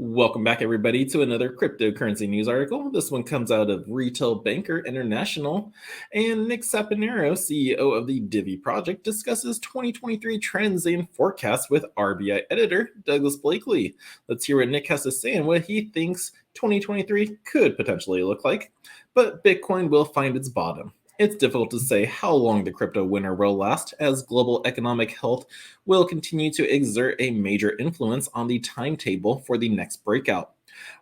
Welcome back, everybody, to another cryptocurrency news article. This one comes out of Retail Banker International. And Nick Saponaro, CEO of the Divi project, discusses 2023 trends and forecasts with RBI editor Douglas Blakely. Let's hear what Nick has to say and what he thinks 2023 could potentially look like. But Bitcoin will find its bottom. It's difficult to say how long the crypto winter will last, as global economic health will continue to exert a major influence on the timetable for the next breakout.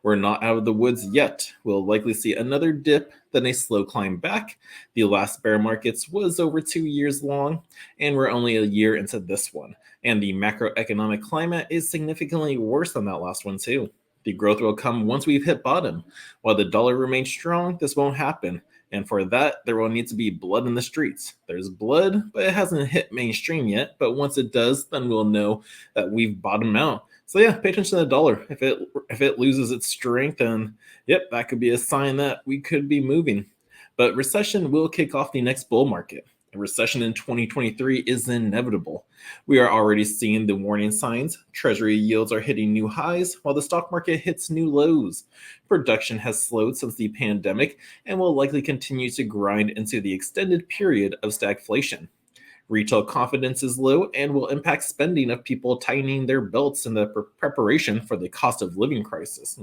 We're not out of the woods yet. We'll likely see another dip, then a slow climb back. The last bear markets was over 2 years long, and we're only a year into this one. And the macroeconomic climate is significantly worse than that last one, too. The growth will come once we've hit bottom. While the dollar remains strong, this won't happen. And for that, there will need to be blood in the streets. There's blood, but it hasn't hit mainstream yet. But once it does, then we'll know that we've bottomed out. So yeah, pay attention to the dollar. If it loses its strength, then yep, that could be a sign that we could be moving. But recession will kick off the next bull market. A recession in 2023 is inevitable. We are already seeing the warning signs. Treasury yields are hitting new highs while the stock market hits new lows. Production has slowed since the pandemic and will likely continue to grind into the extended period of stagflation. Retail confidence is low and will impact spending of people tightening their belts in the preparation for the cost of living crisis.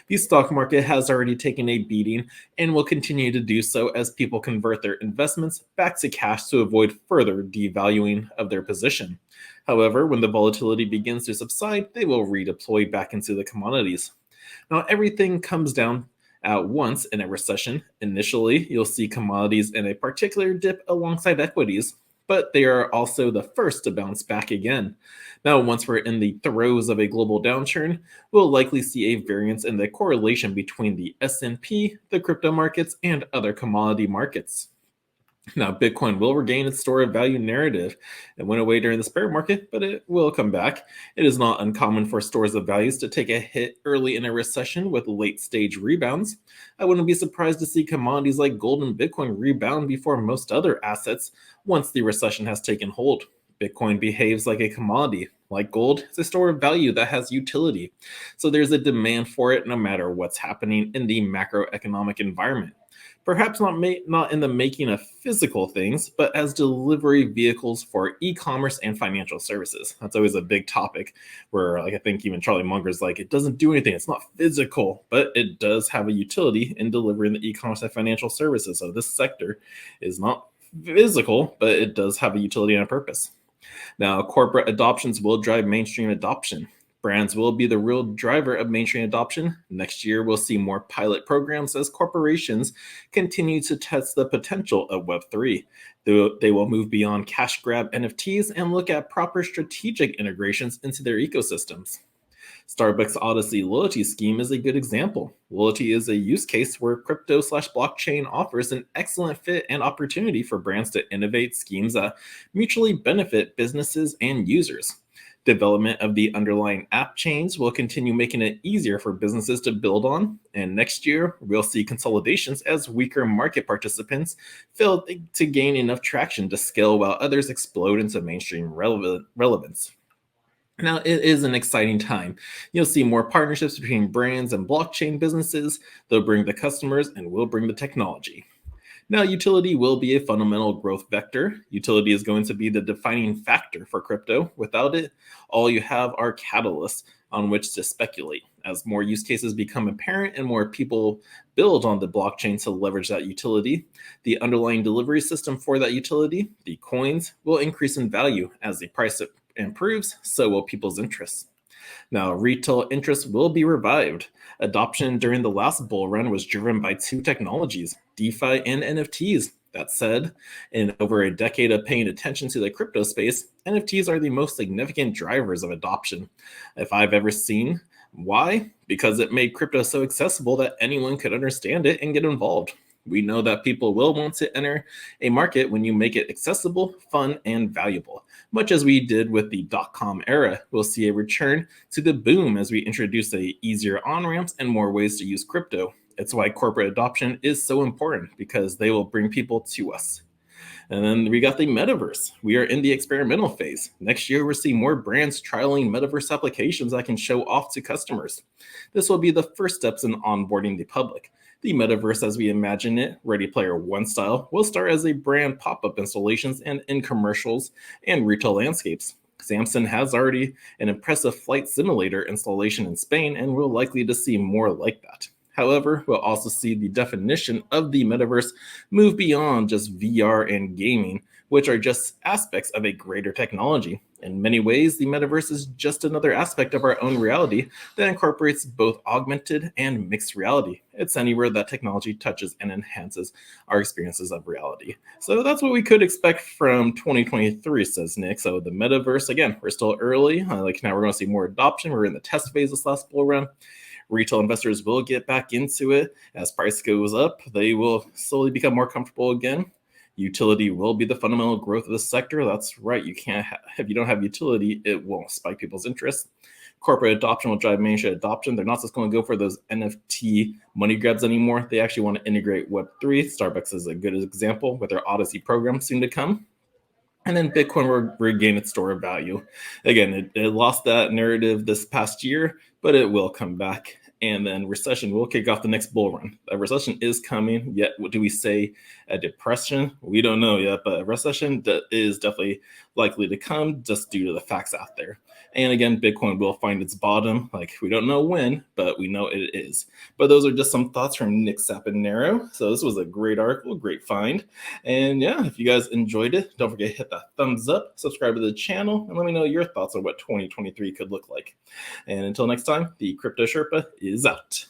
The stock market has already taken a beating and will continue to do so as people convert their investments back to cash to avoid further devaluing of their position. However, when the volatility begins to subside, they will redeploy back into the commodities. Now, everything comes down at once in a recession. Initially, you'll see commodities in a particular dip alongside equities, but they are also the first to bounce back again. Now, once we're in the throes of a global downturn, we'll likely see a variance in the correlation between the S&P, the crypto markets, and other commodity markets. Now, Bitcoin will regain its store of value narrative. It went away during the bear market, but it will come back. It is not uncommon for stores of values to take a hit early in a recession with late stage rebounds. I wouldn't be surprised to see commodities like gold and Bitcoin rebound before most other assets once the recession has taken hold. Bitcoin behaves like a commodity. Like gold, it's a store of value that has utility. So there's a demand for it no matter what's happening in the macroeconomic environment. Perhaps not in the making of physical things, but as delivery vehicles for e-commerce and financial services. That's always a big topic where like I think even Charlie Munger's like, it doesn't do anything. It's not physical, but it does have a utility in delivering the e-commerce and financial services. So this sector is not physical, but it does have a utility and a purpose. Now, corporate adoptions will drive mainstream adoption. Brands will be the real driver of mainstream adoption. Next year, we'll see more pilot programs as corporations continue to test the potential of Web3. They will move beyond cash grab NFTs and look at proper strategic integrations into their ecosystems. Starbucks Odyssey loyalty scheme is a good example. Loyalty is a use case where crypto/blockchain offers an excellent fit and opportunity for brands to innovate schemes that mutually benefit businesses and users. Development of the underlying app chains will continue making it easier for businesses to build on. And next year, we'll see consolidations as weaker market participants fail to gain enough traction to scale while others explode into mainstream relevance. Now, it is an exciting time. You'll see more partnerships between brands and blockchain businesses. They'll bring the customers and we'll bring the technology. Now, utility will be a fundamental growth vector. Utility is going to be the defining factor for crypto. Without it, all you have are catalysts on which to speculate. As more use cases become apparent and more people build on the blockchain to leverage that utility, the underlying delivery system for that utility, the coins, will increase in value. As the price improves, so will people's interests. Now, retail interest will be revived. Adoption during the last bull run was driven by two technologies, DeFi and NFTs. That said, in over a decade of paying attention to the crypto space, NFTs are the most significant drivers of adoption. If I've ever seen, why? Because it made crypto so accessible that anyone could understand it and get involved. We know that people will want to enter a market when you make it accessible, fun, and valuable. Much as we did with the dot-com era, we'll see a return to the boom as we introduce easier on-ramps and more ways to use crypto. It's why corporate adoption is so important, because they will bring people to us. And then we got the metaverse. We are in the experimental phase. Next year, we'll see more brands trialing metaverse applications that can show off to customers. This will be the first steps in onboarding the public. The metaverse, as we imagine it, Ready Player One style, will start as a brand pop-up installations and in commercials and retail landscapes. Samsung has already an impressive flight simulator installation in Spain, and we're likely to see more like that. However, we'll also see the definition of the metaverse move beyond just VR and gaming, which are just aspects of a greater technology. In many ways, the metaverse is just another aspect of our own reality that incorporates both augmented and mixed reality. It's anywhere that technology touches and enhances our experiences of reality. So that's what we could expect from 2023, says Nick. So the metaverse, again, we're still early. Like now we're going to see more adoption. We're in the test phase this last bull run. Retail investors will get back into it. As price goes up, they will slowly become more comfortable again. Utility will be the fundamental growth of the sector. That's right. You can't if you don't have utility, it won't spike people's interest. Corporate adoption will drive mainstream adoption. They're not just going to go for those NFT money grabs anymore. They actually want to integrate Web3. Starbucks is a good example with their Odyssey program soon to come. And then Bitcoin will regain its store of value. Again, it lost that narrative this past year, but it will come back. And then recession will kick off the next bull run. A recession is coming. Yet, what do we say? A depression? We don't know yet, but a recession is definitely likely to come just due to the facts out there. And again, Bitcoin will find its bottom. Like, we don't know when, but we know it is. But those are just some thoughts from Nick Saponaro. So this was a great article, great find. And yeah, if you guys enjoyed it, don't forget to hit that thumbs up, subscribe to the channel, and let me know your thoughts on what 2023 could look like. And until next time, the Crypto Sherpa is out.